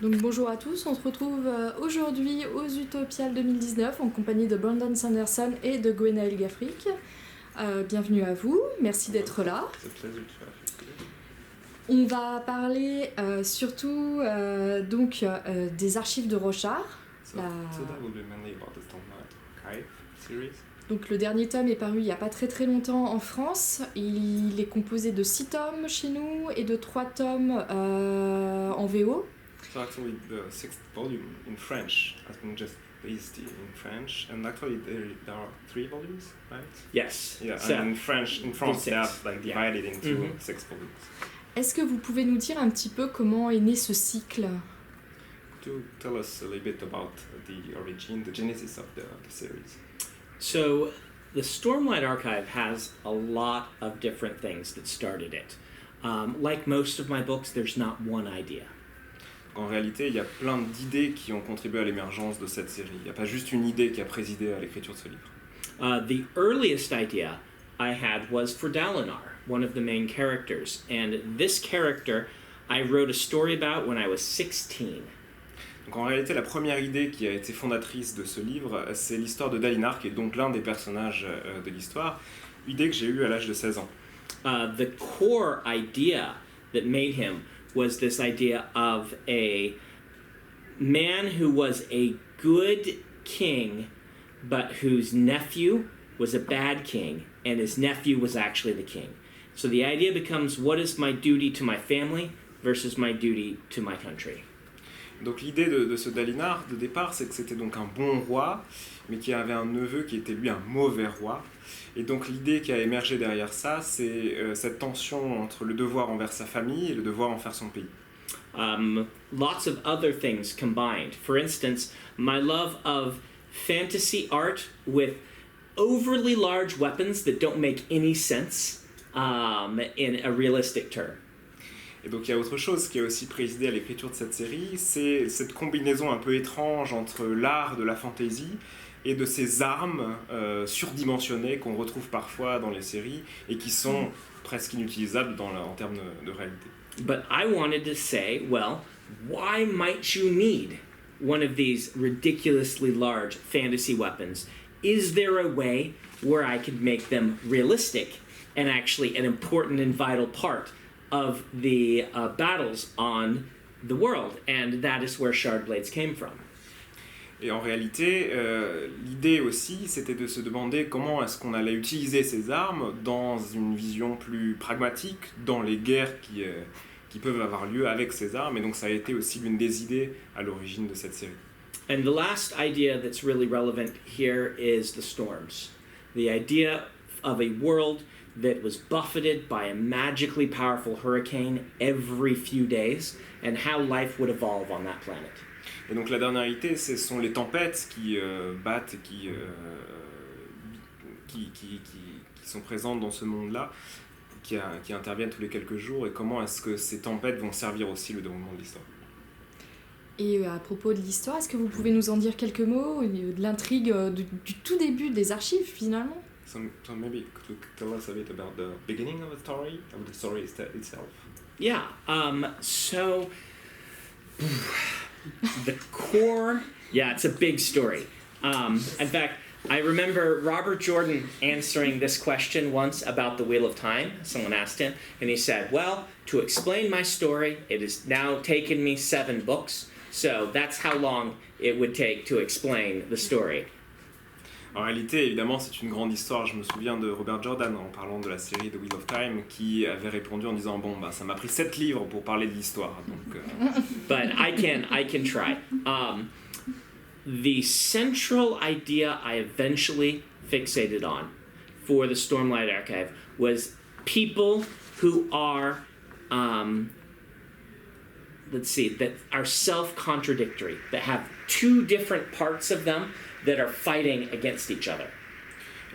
Donc bonjour à tous, on se retrouve aujourd'hui aux Utopiales 2019 en compagnie de Brandon Sanderson et de Gwenaël Gafric. Bienvenue à vous, merci d'être là. On va parler surtout des archives de Rochard. Donc le dernier tome est paru il n'y a pas très longtemps en France. Il est composé de 6 tomes chez nous et de 3 tomes en VO. So actually the sixth volume in French has been just released in French, and actually there are 3 volumes, right? Yes. Yeah, So, and in France they have like divided into 6 volumes. Est-ce que vous pouvez nous dire un petit peu comment est né ce cycle ? To tell us a little bit about the origin, the genesis of the series. So the Stormlight Archive has a lot of different things that started it. Like most of my books, there's not one idea. En réalité, il y a plein d'idées qui ont contribué à l'émergence de cette série. Il n'y a pas juste une idée qui a présidé à l'écriture de ce livre. The earliest idea I had was for Dalinar, one of the main characters. And this character I wrote a story about when I was 16. Donc en réalité, la première idée qui a été fondatrice de ce livre, c'est l'histoire de Dalinar, qui est donc l'un des personnages de l'histoire. Idée que j'ai eue à l'âge de 16 ans. The core idea that made him was this idea of a man who was a good king, but whose nephew was a bad king, and his nephew was actually the king. So the idea becomes, what is my duty to my family versus my duty to my country? Donc l'idée de ce Dalinar, de départ, c'est que c'était donc un bon roi, mais qui avait un neveu qui était lui un mauvais roi. Et donc l'idée qui a émergé derrière ça, c'est cette tension entre le devoir envers sa famille et le devoir envers son pays. Lots of other things combined. For instance, my love of fantasy art with overly large weapons that don't make any sense in a realistic term. Et donc il y a autre chose qui a aussi présidé à l'écriture de cette série, c'est cette combinaison un peu étrange entre l'art de la fantaisie et de ces armes surdimensionnées qu'on retrouve parfois dans les séries et qui sont presque inutilisables en termes de réalité. But I wanted to say, well, why might you need one of these ridiculously large fantasy weapons? Is there a way where I could make them realistic and actually an important and vital part of the battles on the world? And that is where Shardblades came from. Et en réalité, l'idée aussi, c'était de se demander comment est-ce qu'on allait utiliser ces armes dans une vision plus pragmatique, dans les guerres qui peuvent avoir lieu avec ces armes. Et donc ça a été aussi l'une des idées à l'origine de cette série. And the last idea that's really relevant here is the storms. The idea of a world that was buffeted by a magically powerful hurricane every few days, and how life would evolve on that planet. Et donc la dernière idée, ce sont les tempêtes qui battent, qui sont présentes dans ce monde-là, qui interviennent tous les quelques jours, et comment est-ce que ces tempêtes vont servir aussi le déroulement de l'histoire. Et à propos de l'histoire, est-ce que vous pouvez nous en dire quelques mots de l'intrigue du tout début des archives finalement ? So maybe could you tell us a bit about the beginning of the story itself? Yeah, so the core, yeah, it's a big story. In fact, I remember Robert Jordan answering this question once about the Wheel of Time. Someone asked him, and he said, well, to explain my story, it has now taken me 7 books, so that's how long it would take to explain the story. En réalité, évidemment, c'est une grande histoire. Je me souviens de Robert Jordan en parlant de la série The Wheel of Time qui avait répondu en disant bon, ça m'a pris 7 livres pour parler de l'histoire. Donc, But I can try. The central idea I eventually fixated on for the Stormlight Archive was people who are, that are self-contradictory, that have 2 different parts of them that are fighting against each other.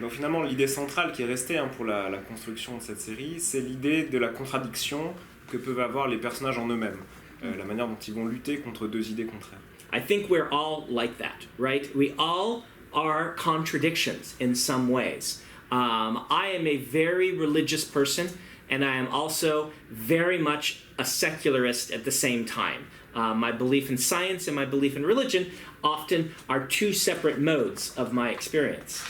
Donc finalement, l'idée centrale qui est restée pour la construction de cette série, c'est l'idée de la contradiction que peuvent avoir les personnages en eux-mêmes, la manière dont ils vont lutter contre 2 idées contraires. I think we're all like that, right? We all are contradictions in some ways. I am a very religious person, and I am also very much a secularist at the same time. My belief in science and my belief in religion often are two separate modes of my experience.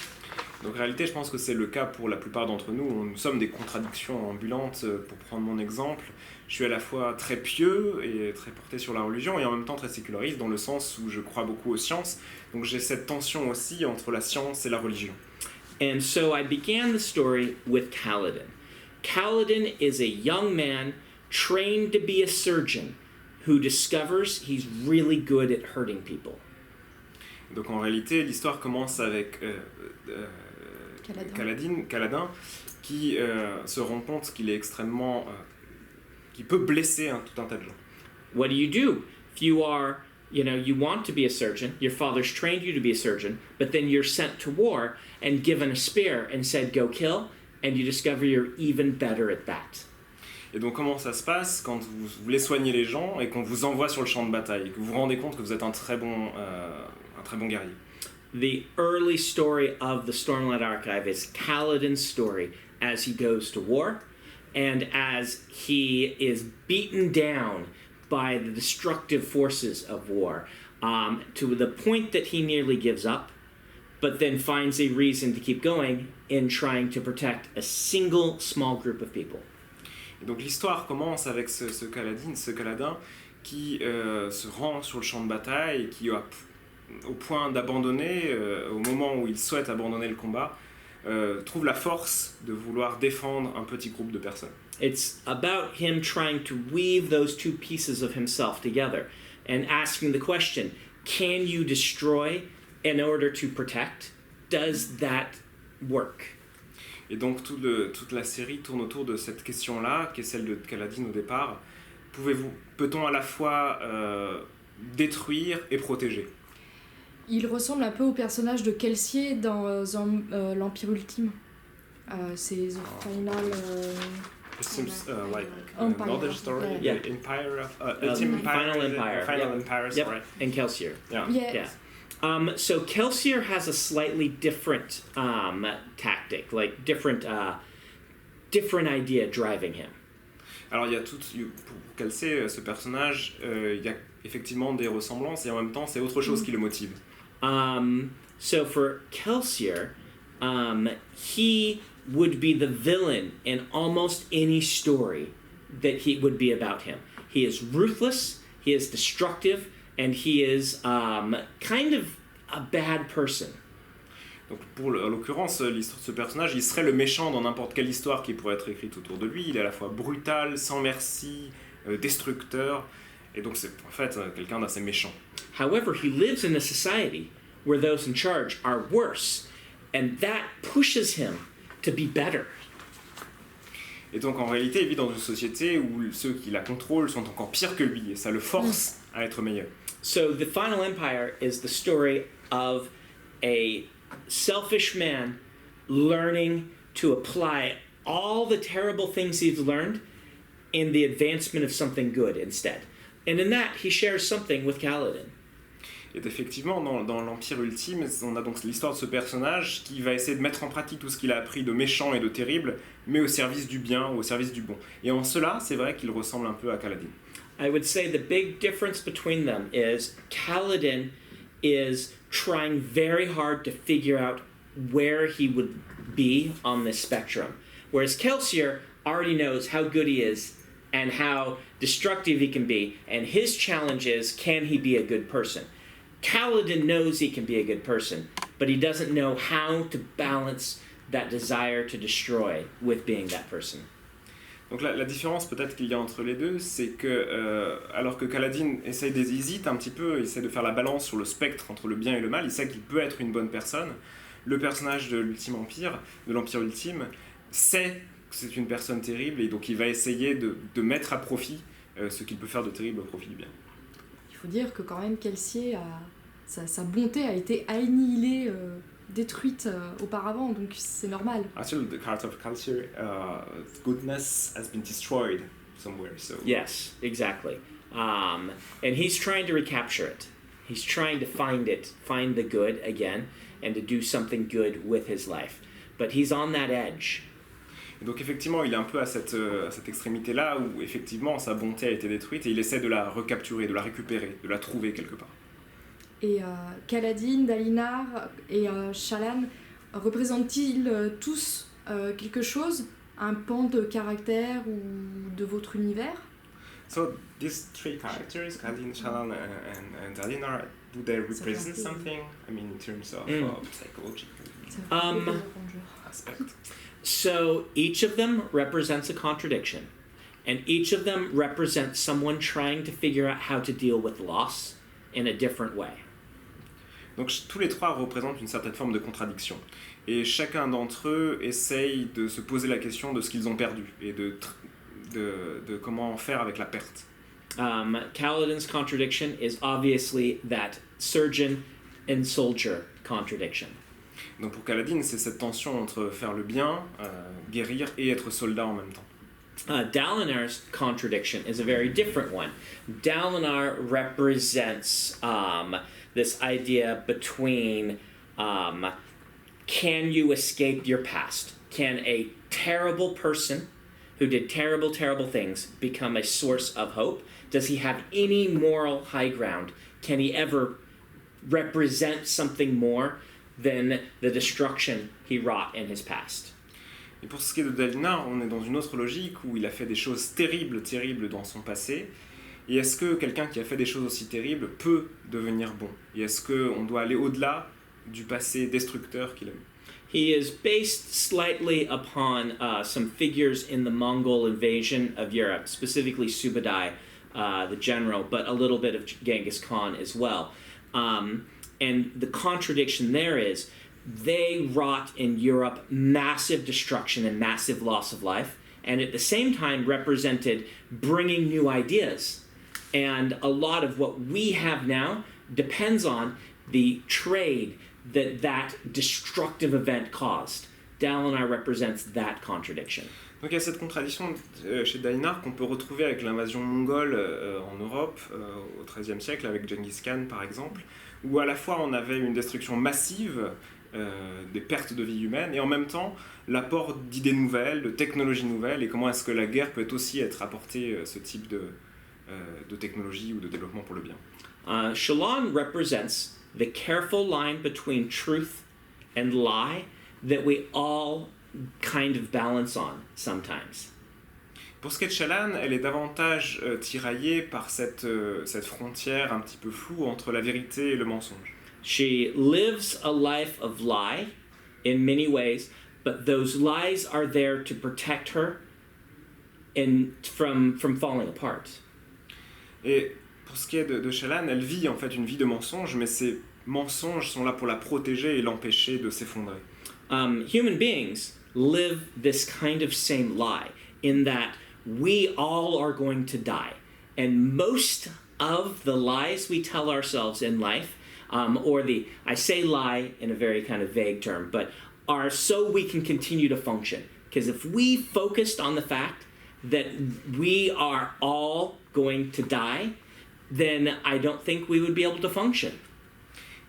Donc en réalité, je pense que c'est le cas pour la plupart d'entre nous. Nous sommes des contradictions ambulantes. Pour prendre mon exemple, je suis à la fois très pieux et très porté sur la religion et en même temps très séculariste dans le sens où je crois beaucoup aux sciences. Donc j'ai cette tension aussi entre la science et la religion. And so I began the story with Kaladin. Kaladin is a young man trained to be a surgeon who discovers he's really good at hurting people. Donc en réalité, l'histoire commence avec Kaladin qui se rend compte qu'il est extrêmement... qui peut blesser tout un tas de gens. What do? If you are, you want to be a surgeon, your father's trained you to be a surgeon, but then you're sent to war and given a spear and said, go kill, and you discover you're even better at that. Et donc comment ça se passe quand vous voulez soigner les gens et qu'on vous envoie sur le champ de bataille, et que vous vous rendez compte que vous êtes un très bon guerrier. The early story of the Stormlight Archive is Kaladin's story as he goes to war and as he is beaten down by the destructive forces of war to the point that he nearly gives up, but then finds a reason to keep going in trying to protect a single small group of people. Et donc l'histoire commence avec ce Kaladin qui se rend sur le champ de bataille et qui, au point d'abandonner, au moment où il souhaite abandonner le combat, trouve la force de vouloir défendre un petit groupe de personnes. It's about him trying to weave those two pieces of himself together and asking the question, can you destroy in order to protect? Does that work? Et donc toute la série tourne autour de cette question-là, qui est celle de Kaladin au départ. Peut-on à la fois détruire et protéger? Il ressemble un peu au personnage de Kelsier dans l'Empire Ultime. C'est The Final... It seems like Empire. another story, Yeah. Empire of... Final Empire. Final Yep. Empire, Yep. sorry. And Kelsier. Yeah. Yeah. So Kelsier has a slightly different tactic, like different idea driving him. Alors il y a pour Kelsier, ce personnage, il y a effectivement des ressemblances et en même temps c'est autre chose qui le motive. So for Kelsier, he would be the villain in almost any story that he would be about him. He is ruthless, he is destructive, and he is kind of a bad person. Donc en l'occurrence, l'histoire de ce personnage, il serait le méchant dans n'importe quelle histoire qui pourrait être écrite autour de lui. Il est à la fois brutal, sans merci, destructeur, et donc c'est en fait quelqu'un d'assez méchant. However, he lives in a society where those in charge are worse, and that pushes him to be better. Et donc en réalité, il vit dans une société où ceux qui la contrôlent sont encore pires que lui, et ça le force à être meilleur. So the Final Empire is the story of a selfish man learning to apply all the terrible things he's learned in the advancement of something good instead. And in that, he shares something with Kaladin. Et effectivement, dans l'Empire Ultime, on a donc l'histoire de ce personnage qui va essayer de mettre en pratique tout ce qu'il a appris de méchant et de terrible, mais au service du bien, au service du bon. Et en cela, c'est vrai qu'il ressemble un peu à Kaladin. I would say the big difference between them is Kaladin is trying very hard to figure out where he would be on this spectrum, whereas Kelsier already knows how good he is and how destructive he can be, and his challenge is, can he be a good person? Kaladin knows he can be a good person, but he doesn't know how to balance that desire to destroy with being that person. Donc la différence peut-être qu'il y a entre les deux, c'est que alors que Kaladin hésite un petit peu, essaie de faire la balance sur le spectre entre le bien et le mal, il sait qu'il peut être une bonne personne, le personnage de l'Ultime Empire, de l'Empire Ultime, sait que c'est une personne terrible et donc il va essayer de mettre à profit ce qu'il peut faire de terrible au profit du bien. Il faut dire que quand même Kelsier, sa bonté a été annihilée, détruite auparavant, donc c'est normal. Actually, the character of Kelsier, goodness has been destroyed somewhere. So. Yes, exactly. And he's trying to recapture it. He's trying to find the good again, and to do something good with his life. But he's on that edge. Et donc effectivement, il est un peu à cette extrémité-là où effectivement sa bonté a été détruite et il essaie de la recapturer, de la récupérer, de la trouver quelque part. Et Kaladin, Dalinar et Shallan représentent-ils tous quelque chose, un pan de caractère ou de votre univers? So these three characters, Kaladin, Shallan and Dalinar, do they represent something? I mean, in terms of psychological aspect. So each of them represents a contradiction, and each of them represents someone trying to figure out how to deal with loss in a different way. Donc tous les trois représentent une certaine forme de contradiction. Et chacun d'entre eux essaye de se poser la question de ce qu'ils ont perdu et de comment faire avec la perte. Kaladin's contradiction is obviously that surgeon and soldier contradiction. Donc pour Kaladin, c'est cette tension entre faire le bien, guérir et être soldat en même temps. Dalinar's contradiction is a very different one. Dalinar represents this idea between can you escape your past? Can a terrible person who did terrible, terrible things become a source of hope? Does he have any moral high ground? Can he ever represent something more than the destruction he wrought in his past? Et pour ce qui est de Dalinar, on est dans une autre logique où il a fait des choses terribles, terribles dans son passé. Et est-ce que quelqu'un qui a fait des choses aussi terribles peut devenir bon? Et est-ce qu'on doit aller au-delà du passé destructeur qu'il a eu? He is based slightly upon some figures in the Mongol invasion of Europe, specifically Subadai, the general, but a little bit of Genghis Khan as well. And the contradiction there is they wrought in Europe massive destruction and massive loss of life, and at the same time represented bringing new ideas. And a lot of what we have now depends on the trade that destructive event caused. Dalinar represents that contradiction. Donc il y a cette contradiction chez Dalinar qu'on peut retrouver avec l'invasion mongole en Europe au XIIIe siècle, avec Genghis Khan par exemple, où à la fois on avait une destruction massive, des pertes de vie humaine, et en même temps l'apport d'idées nouvelles, de technologies nouvelles, et comment est-ce que la guerre peut aussi être apportée ce type de technologie ou de développement pour le bien. Shallan represents the careful line between truth and lie that we all kind of balance on sometimes. Pour ce qui est de Shallan, elle est davantage tiraillée par cette frontière un petit peu floue entre la vérité et le mensonge. She lives a life of lie in many ways, but those lies are there to protect her from falling apart. Et pour ce qui est de Shallan, elle vit en fait une vie de mensonge, mais ces mensonges sont là pour la protéger et l'empêcher de s'effondrer. Human beings live this kind of same lie in that we all are going to die. And most of the lies we tell ourselves in life, I say lie in a very kind of vague term, but are so we can continue to function. Because if we focused on the fact that we are all going to die, then I don't think we would be able to function.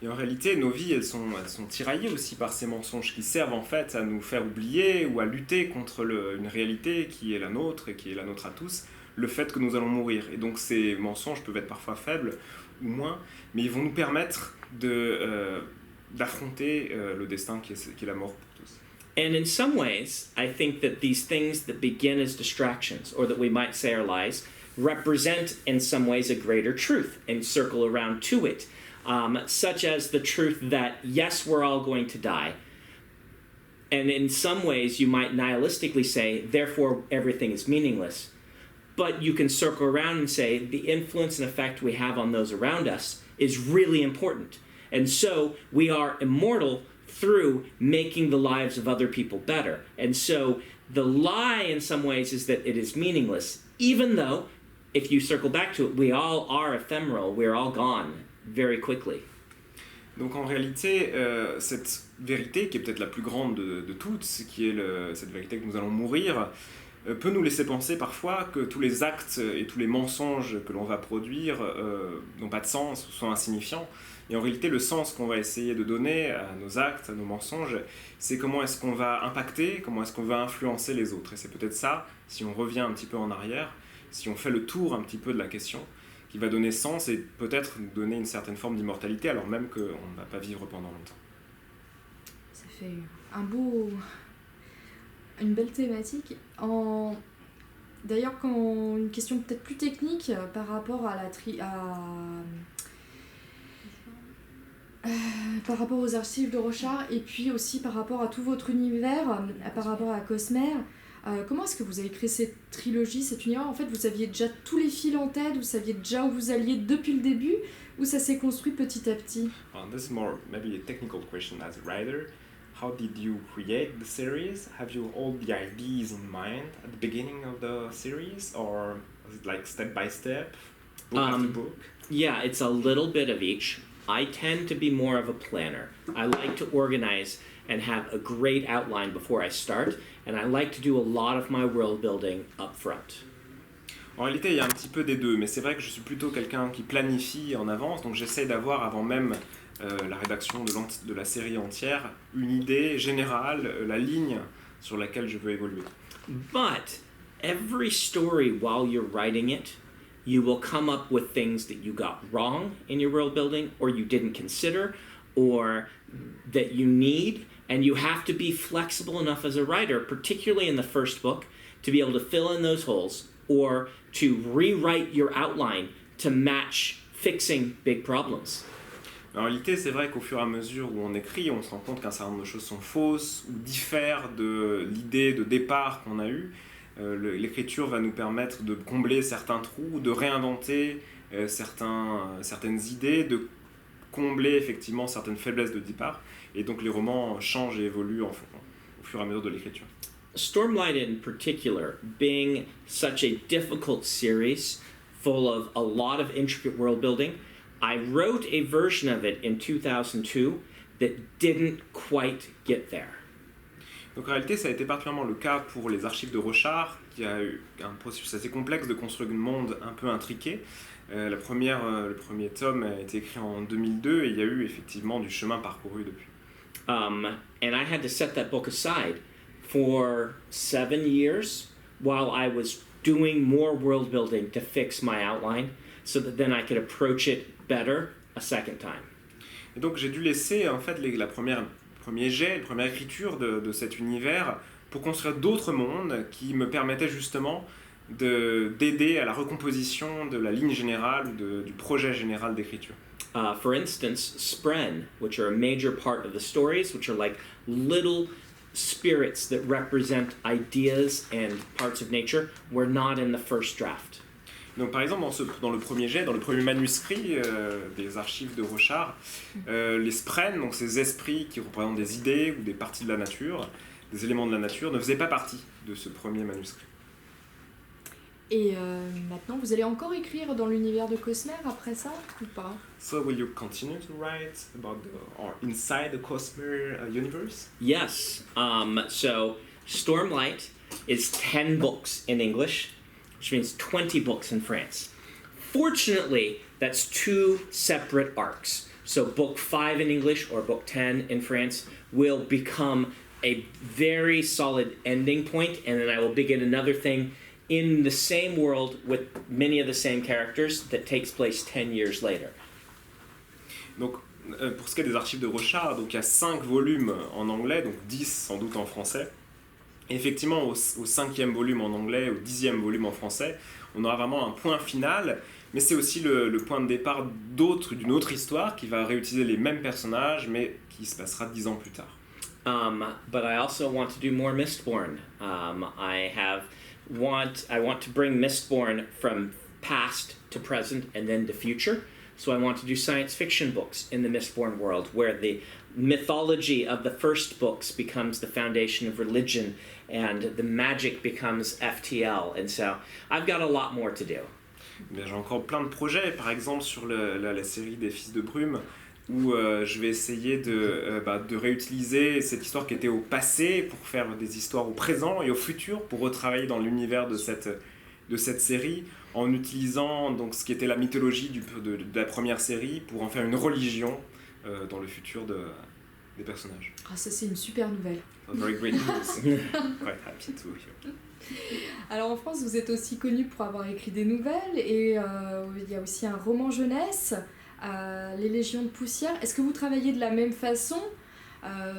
Et en réalité, nos vies, elles sont tiraillées aussi par ces mensonges qui servent en fait à nous faire oublier ou à lutter contre une réalité qui est la nôtre et qui est la nôtre à tous, le fait que nous allons mourir. Et donc ces mensonges peuvent être parfois faibles ou moins, mais ils vont nous permettre d'affronter le destin qui est la mort pour tous. And in some ways, I think that these things that begin as distractions, or that we might say are lies, represent in some ways a greater truth and circle around to it. Such as the truth that, yes, we're all going to die. And in some ways, you might nihilistically say, therefore, everything is meaningless. But you can circle around and say, the influence and effect we have on those around us is really important. And so, we are immortal through making the lives of other people better. And so, the lie in some ways is that it is meaningless, even though, if you circle back to it, we all are ephemeral, we're all gone very quickly. Donc en réalité, cette vérité qui est peut-être la plus grande de toutes, qui est cette vérité que nous allons mourir, peut nous laisser penser parfois que tous les actes et tous les mensonges que l'on va produire n'ont pas de sens ou sont insignifiants. Et en réalité, le sens qu'on va essayer de donner à nos actes, à nos mensonges, c'est comment est-ce qu'on va impacter, comment est-ce qu'on va influencer les autres. Et c'est peut-être ça, si on revient un petit peu en arrière, si on fait le tour un petit peu de la question, qui va donner sens et peut-être nous donner une certaine forme d'immortalité, alors même qu'on ne va pas vivre pendant longtemps. Ça fait une belle thématique. D'ailleurs, une question peut-être plus technique par rapport à par rapport aux archives de Rochard et puis aussi par rapport à tout votre univers, par rapport à Cosmere. Comment est-ce que vous avez créé cette trilogie, cet univers? En fait, vous aviez déjà tous les fils en tête, vous saviez déjà où vous alliez depuis le début, ou ça s'est construit petit à petit? This is more maybe a technical question as a writer. How did you create the series? Have you all the ideas in mind at the beginning of the series, or was it like step by step, book after book? Yeah, it's a little bit of each. I tend to be more of a planner. I like to organize and have a great outline before I start, and I like to do a lot of my world building up front. En réalité, il y a un petit peu des deux, mais c'est vrai que je suis plutôt quelqu'un qui planifie en avance, donc j'essaie d'avoir avant même la rédaction de la série entière une idée générale, la ligne sur laquelle je veux évoluer. But every story, while you're writing it, you will come up with things that you got wrong in your world building, or you didn't consider, or that you need, and you have to be flexible enough as a writer, particularly in the first book, to be able to fill in those holes, or to rewrite your outline to match fixing big problems. En réalité, c'est vrai qu'au fur et à mesure où on écrit, on se rend compte qu'un certain nombre de choses sont fausses ou diffèrent de l'idée de départ qu'on a eue. L'écriture va nous permettre de combler certains trous, de réinventer certaines idées, de combler effectivement certaines faiblesses de départ. Et donc les romans changent et évoluent au fur et à mesure de l'écriture. Stormlight in particular, being such a difficult series full of a lot of intricate world building, I wrote a version of it in 2002 that didn't quite get there. Donc en réalité, ça a été particulièrement le cas pour les archives de Rochard, qui a eu un processus assez complexe de construire un monde un peu intriqué. Le premier tome a été écrit en 2002 et il y a eu effectivement du chemin parcouru depuis. And I had to set that book aside for 7 years while I was doing more world building to fix my outline so that then I could approach it better a second time. Et donc j'ai dû laisser en fait la première écriture de cet univers pour construire d'autres mondes qui me permettaient justement d'aider à la recomposition de la ligne générale, du projet général d'écriture. For instance, Spren, which are a major part of the stories, which are like little spirits that represent ideas and parts of nature, were not in the first draft. Donc par exemple dans le premier manuscrit des archives de Rochard, les Spren, donc ces esprits qui représentent des idées ou des parties de la nature, des éléments de la nature, ne faisaient pas partie de ce premier manuscrit. Et maintenant, vous allez encore écrire dans l'univers de Cosmere après ça, ou pas? So will you continue to write about or inside the Cosmere universe? Yes. So Stormlight is 10 books in English, which means 20 books in France. Fortunately, that's 2 separate arcs. So book 5 in English or book 10 in France will become a very solid ending point, and then I will begin another thing in the same world with many of the same characters that takes place 10 years later. Donc, pour ce qui est des archives de Rochard, donc il y a 5 volumes en anglais, donc 10 sans doute en français. Et effectivement, au 5e volume en anglais, au 10e volume en français, on aura vraiment un point final, mais c'est aussi le point de départ d'une autre histoire qui va réutiliser les mêmes personnages, mais qui se passera 10 ans plus tard. But I also want to do more Mistborn. I want to bring Mistborn from past to present and then to future. So I want to do science fiction books in the Mistborn world where the mythology of the first books becomes the foundation of religion and the magic becomes FTL. And so I've got a lot more to do. J'ai encore plein de projets, par exemple sur la série des Fils de Brume. où je vais essayer de réutiliser cette histoire qui était au passé pour faire des histoires au présent et au futur, pour retravailler dans l'univers de cette série, en utilisant donc ce qui était la mythologie de la première série pour en faire une religion dans le futur des personnages. Ah, ça c'est une super nouvelle. A very great news. Quite happy to hear. Alors en France, vous êtes aussi connu pour avoir écrit des nouvelles et il y a aussi un roman jeunesse, Les Légions de Poussière. Est-ce que vous travaillez de la même façon,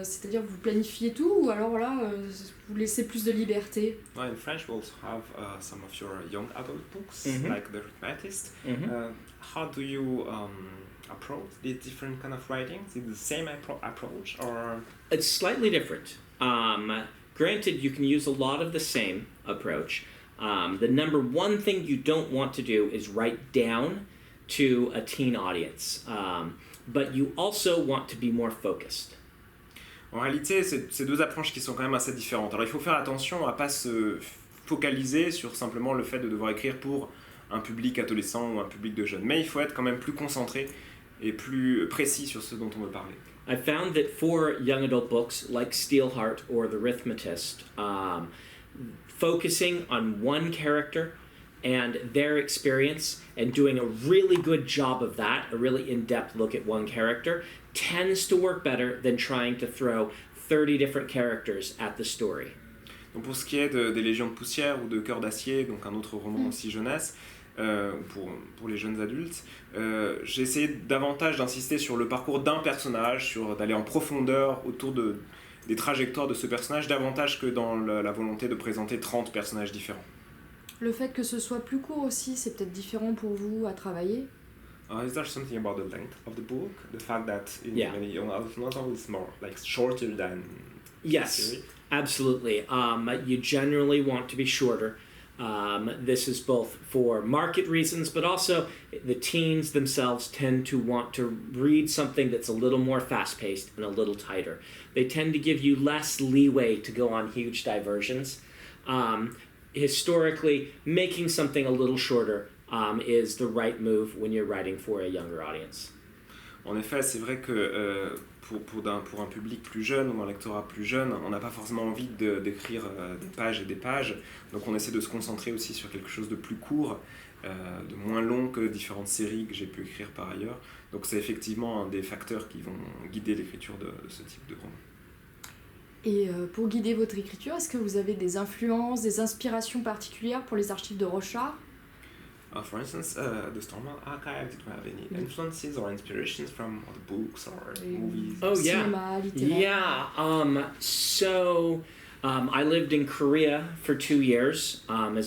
c'est-à-dire vous planifiez tout, ou alors là, vous laissez plus de liberté? In French, we also have some of your young adult books, Mhm. like The Rhythmatist. Mhm. How do you approach these different kind of writing? Is it the same approach, or? It's slightly different. Granted, you can use a lot of the same approach. The number one thing you don't want to do is write down to a teen audience, but you also want to be more focused. En réalité, c'est deux approches qui sont quand même assez différentes. Alors il faut faire attention à ne pas se focaliser sur simplement le fait de devoir écrire pour un public adolescent ou un public de jeunes. Mais il faut être quand même plus concentré et plus précis sur ce dont on veut parler. I found that for young adult books like Steelheart or The Rhythmatist, focusing on one character and their experience and doing a really good job of that, a really in-depth look at one character, tends to work better than trying to throw 30 different characters at the story. Donc pour ce qui est des Légions de Poussière ou de Cœur d'Acier, donc un autre roman aussi jeunesse, pour les jeunes adultes, j'ai essayé davantage d'insister sur le parcours d'un personnage, d'aller en profondeur autour des trajectoires de ce personnage, davantage que dans la volonté de présenter 30 personnages différents. Le fait que ce soit plus court aussi, c'est peut-être différent pour vous à travailler? Is there something about the length of the book? The fact that Yeah. many young adults novels it's more like shorter than the Yes, series? absolutely. You generally want to be shorter. This is both for market reasons, but also the teens themselves tend to want to read something that's a little more fast-paced and a little tighter. They tend to give you less leeway to go on huge diversions. Historically, making something a little shorter is the right move when you're writing for a younger audience. En effet, c'est vrai que pour un public plus jeune ou un lectorat plus jeune, on n'a pas forcément envie d'écrire des pages et des pages. Donc on essaie de se concentrer aussi sur quelque chose de plus court, de moins long que différentes séries que j'ai pu écrire par ailleurs. Donc c'est effectivement un des facteurs qui vont guider l'écriture de ce type de roman. Et pour guider votre écriture, est-ce que vous avez des influences, des inspirations particulières pour les archives de Rochard? For instance, the Stormwell Archive, did you have any influences or inspirations from other books or movies? Oh, yeah. Cinéma, littéraire? Yeah. I lived in Korea for 2 years as